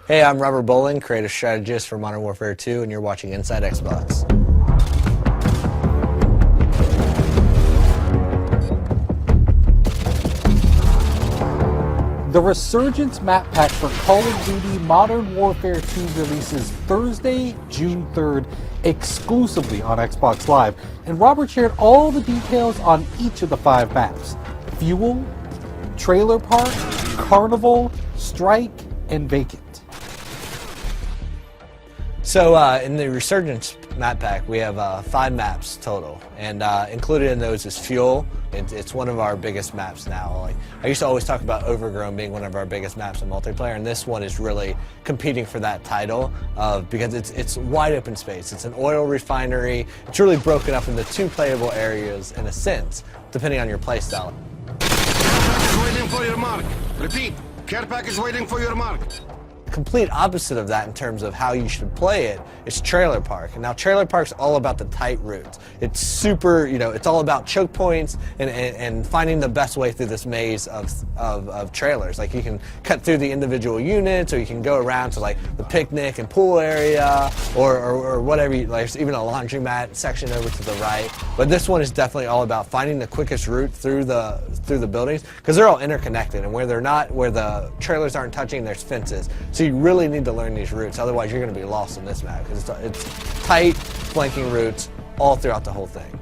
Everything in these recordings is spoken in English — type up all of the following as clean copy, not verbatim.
Hey, I'm Robert Bolin, creative strategist for Modern Warfare 2, and you're watching Inside Xbox. The Resurgence map pack for Call of Duty Modern Warfare 2 releases Thursday, June 3rd, exclusively on Xbox Live, and Robert shared all the details on each of the 5 maps: Fuel, Trailer Park, Carnival, Strike, and Vacant. So in the Resurgence map pack, we have 5 maps total, and included in those is Fuel. It's one of our biggest maps now. Like, I used to always talk about Overgrown being one of our biggest maps in multiplayer, and this one is really competing for that title because it's wide open space. It's an oil refinery. It's really broken up into 2 playable areas in a sense, depending on your playstyle. Waiting for your mark. Repeat, care pack is waiting for your mark. Complete opposite of that in terms of how you should play it is Trailer Park. And now Trailer Park's all about the tight routes. It's super, it's all about choke points and finding the best way through this maze of trailers. Like, you can cut through the individual units, or you can go around to like the picnic and pool area, or whatever. Like, there's even a laundromat section over to the right. But this one is definitely all about finding the quickest route through the buildings, because they're all interconnected, and where the trailers aren't touching, there's fences. So you really need to learn these routes, otherwise you're going to be lost in this map, because it's tight, flanking routes all throughout the whole thing.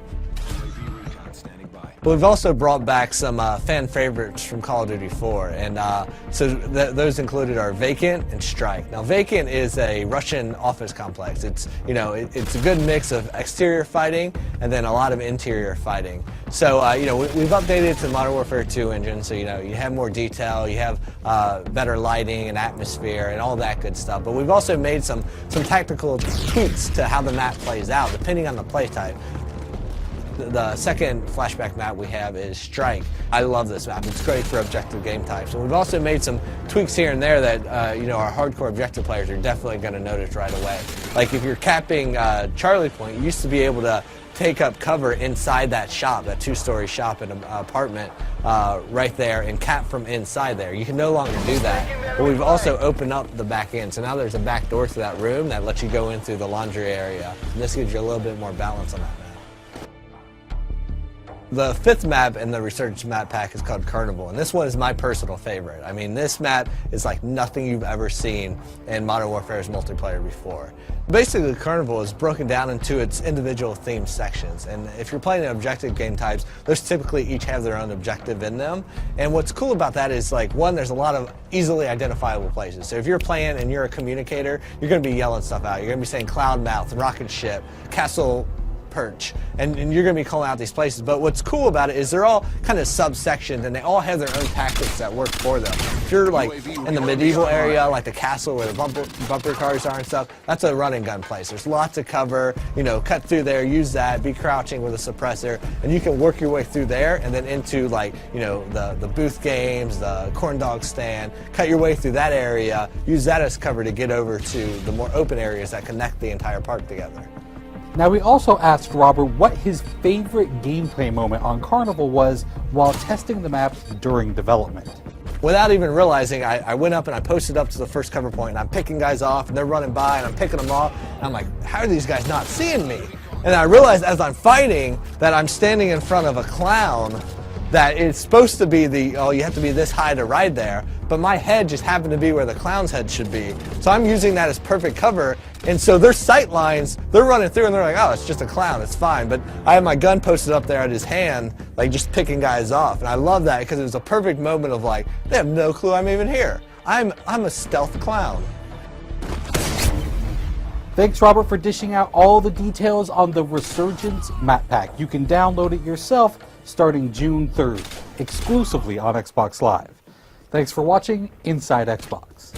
But we've also brought back some fan favorites from Call of Duty 4, and so those included are Vacant and Strike. Now, Vacant is a Russian office complex. It's it's a good mix of exterior fighting and then a lot of interior fighting. So we've updated it to the Modern Warfare 2 engine, so you have more detail, you have better lighting and atmosphere and all that good stuff. But we've also made some tactical tweaks to how the map plays out depending on the play type. The second flashback map we have is Strike. I love this map. It's great for objective game types. And we've also made some tweaks here and there that our hardcore objective players are definitely going to notice right away. Like, if you're capping Charlie Point, you used to be able to take up cover inside that shop, that 2-story shop in an apartment right there, and cap from inside there. You can no longer do that. But we've also opened up the back end, so now there's a back door to that room that lets you go in through the laundry area. And this gives you a little bit more balance on that map. The 5th map in the Resurgence map pack is called Carnival, and this one is my personal favorite. I mean, this map is like nothing you've ever seen in Modern Warfare's multiplayer before. Basically, Carnival is broken down into its individual themed sections, and if you're playing objective game types, those typically each have their own objective in them. And what's cool about that is, like, one, there's a lot of easily identifiable places. So if you're playing and you're a communicator, you're going to be yelling stuff out. You're going to be saying Cloud Mouth, Rocket Ship, Castle Perch, and you're going to be calling out these places. But what's cool about it is they're all kind of subsections, and they all have their own tactics that work for them. If you're like in the medieval area, like the castle where the bumper cars are and stuff, that's a run and gun place. There's lots of cover, cut through there, use that, be crouching with a suppressor, and you can work your way through there and then into, like, the booth games, the corn dog stand, cut your way through that area, use that as cover to get over to the more open areas that connect the entire park together. Now, we also asked Robert what his favorite gameplay moment on Carnival was while testing the map during development. Without even realizing, I went up and I posted up to the first cover point, and I'm picking guys off, and they're running by, and I'm picking them off, and I'm like, how are these guys not seeing me? And I realized as I'm fighting that I'm standing in front of a clown that it's supposed to be you have to be this high to ride there, but my head just happened to be where the clown's head should be. So I'm using that as perfect cover, and so their sight lines, they're running through and they're like, oh, it's just a clown, it's fine. But I have my gun posted up there at his hand, like just picking guys off, and I love that because it was a perfect moment of like, they have no clue I'm even here. I'm a stealth clown. Thanks, Robert, for dishing out all the details on the Resurgence map pack. You can download it yourself starting June 3rd, exclusively on Xbox Live. Thanks for watching Inside Xbox.